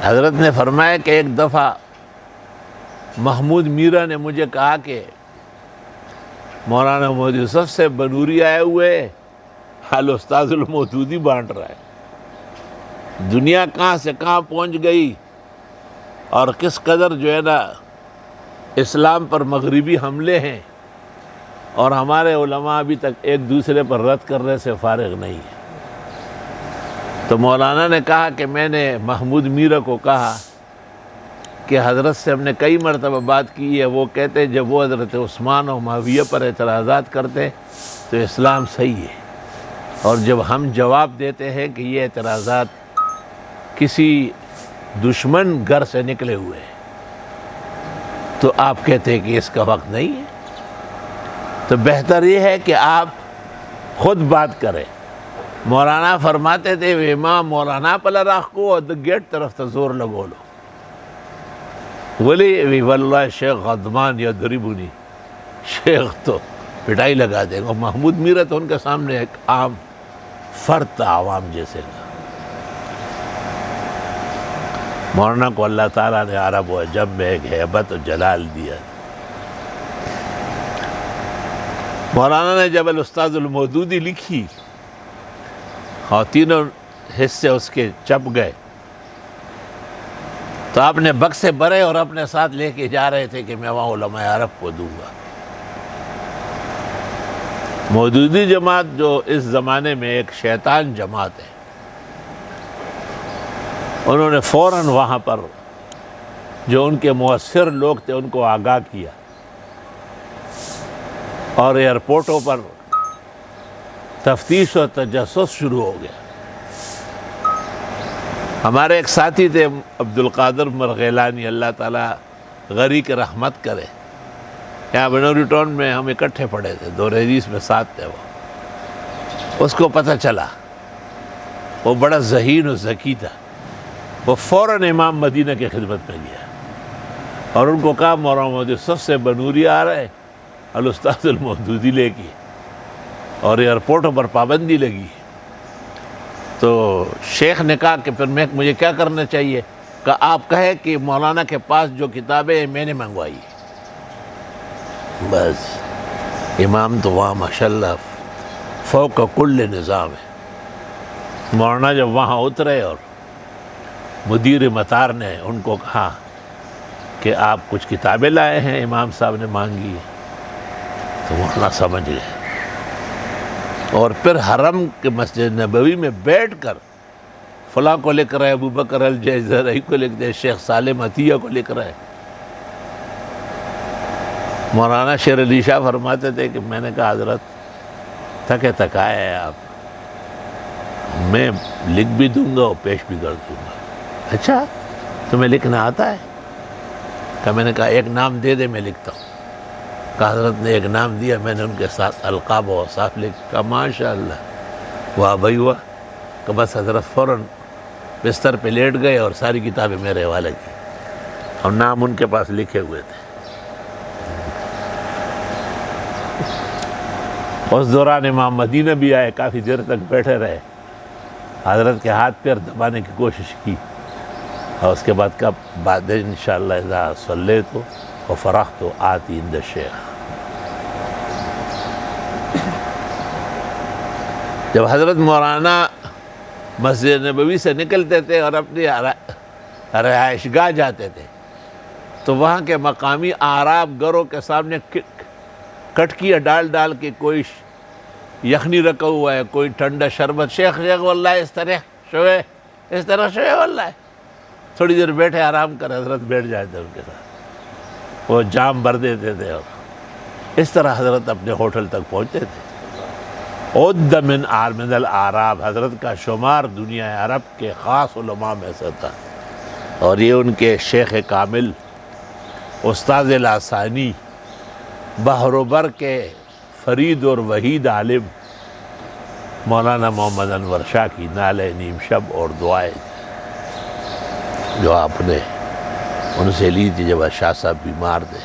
حضرت نے فرمایا کہ ایک دفعہ محمود میرا نے مجھے کہا کہ مولانا محمد یوسف سے بنوری آئے ہوئے حال استاذ المودودی بانٹ رہا ہے، دنیا کہاں سے کہاں پہنچ گئی، اور کس قدر جو ہے نا اسلام پر مغربی حملے ہیں، اور ہمارے علماء ابھی تک ایک دوسرے پر رد کرنے سے فارغ نہیں ہے۔ تو مولانا نے کہا کہ میں نے محمود میرا کو کہا کہ حضرت سے ہم نے کئی مرتبہ بات کی ہے، وہ کہتے جب وہ حضرت عثمان و معاویہ پر اعتراضات کرتے تو اسلام صحیح ہے، اور جب ہم جواب دیتے ہیں کہ یہ اعتراضات کسی دشمن گھر سے نکلے ہوئے ہیں، تو آپ کہتے ہیں کہ اس کا وقت نہیں ہے۔ تو بہتر یہ ہے کہ آپ خود بات کریں۔ مولانا فرماتے تھے امام مولانا پلا راخ کو گیٹ طرف تا زور لگو لو ولی واللہ شیخ غضبان یا دربونی، شیخ تو پٹائی لگا دے گا۔ محمود میرا تو ان کے سامنے ایک عام فرد تھا، عوام جیسے کا۔ مولانا کو اللہ تعالیٰ نے عرب و عجم میں ایک ہیبت و جلال دیا۔ مولانا نے جب الاستاذ المودودی لکھی اور تینوں حصے اس کے چپ گئے تو آپ نے بکسے بھرے اور اپنے ساتھ لے کے جا رہے تھے کہ میں وہاں علماء عرب کو دوں گا۔ مودودی جماعت جو اس زمانے میں ایک شیطان جماعت ہے، انہوں نے فوراً وہاں پر جو ان کے مؤثر لوگ تھے ان کو آگاہ کیا، اور ایئرپورٹوں پر تفتیش و تجسس شروع ہو گیا۔ ہمارے ایک ساتھی تھے عبدالقادر مرغیلانی، اللہ تعالیٰ غری کے رحمت کرے، یہاں بنوری ٹاؤن میں ہم اکٹھے پڑھے تھے، دور حدیث میں ساتھ تھے وہ۔ اس کو پتہ چلا، وہ بڑا ذہین و ذکی تھا، وہ فوراً امام مدینہ کی خدمت میں گیا اور ان کو کہا مولانا محمد یوسف سے بنوری آ رہے، الاستاذ المودودی لے کی، اور ایئرپورٹوں پر پابندی لگی۔ تو شیخ نے کہا کہ پھر مجھے کیا کرنا چاہیے؟ کہ آپ کہے کہ مولانا کے پاس جو کتابیں ہیں میں نے منگوائی۔ بس امام تو وہاں ماشاءاللہ فوق کل نظام ہے۔ مولانا جب وہاں اترے اور مدیر مطار نے ان کو کہا کہ آپ کچھ کتابیں لائے ہیں، امام صاحب نے مانگی، تو مولانا سمجھ گئے، اور پھر حرم کے مسجد نبوی میں بیٹھ کر فلاں کو لکھ رہے، ابو بکر الجزرئی کو لکھ دے، شیخ سالم عطیہ کو لکھ رہے۔ مولانا شیر علی شاہ فرماتے تھے کہ میں نے کہا حضرت تھکے تھکائے ہیں آپ، میں لکھ بھی دوں گا اور پیش بھی کر دوں گا۔ اچھا تمہیں لکھنا آتا ہے؟ کہ میں نے کہا ایک نام دے دے میں لکھتا ہوں۔ کہ حضرت نے ایک نام دیا، میں نے ان کے ساتھ القاب و اوصاف لکھ کہا ماشاءاللہ واہ بھائی واہ، کہ بس حضرت فوراً بستر پہ لیٹ گئے اور ساری کتابیں میرے حوالے کی، اور نام ان کے پاس لکھے ہوئے تھے۔ اس دوران امام مدینہ بھی آئے، کافی دیر تک بیٹھے رہے، حضرت کے ہاتھ پیر دبانے کی کوشش کی، اور اس کے بعد کب بعد انشاءاللہ اذا صلیت وفرغت آتی عند الشیخ۔ جب حضرت مولانا مسجد نبوی سے نکلتے تھے اور اپنی رہائش گاہ جاتے تھے تو وہاں کے مقامی اعراب گھروں کے سامنے کٹکیاں ڈال ڈال کے کوئی یخنی رکھا ہوا ہے، کوئی ٹھنڈا شربت، شیخ واللہ اس طرح شوئے واللہ، تھوڑی دیر بیٹھے آرام کر، حضرت بیٹھ جاتے ان کے ساتھ، وہ جام بھر دیتے تھے، اور اس طرح حضرت اپنے ہوٹل تک پہنچتے تھے۔ عد من الاعراب، حضرت کا شمار دنیا عرب کے خاص علماء میں سے تھا، اور یہ ان کے شیخ کامل استاذ لاسانی بحر و بر کے فرید اور وحید عالم مولانا محمد انور شاہ کی نعل نیم شب اور دعائیں جو آپ نے ان سے لی تھی جب شاہ صاحب بیمار تھے۔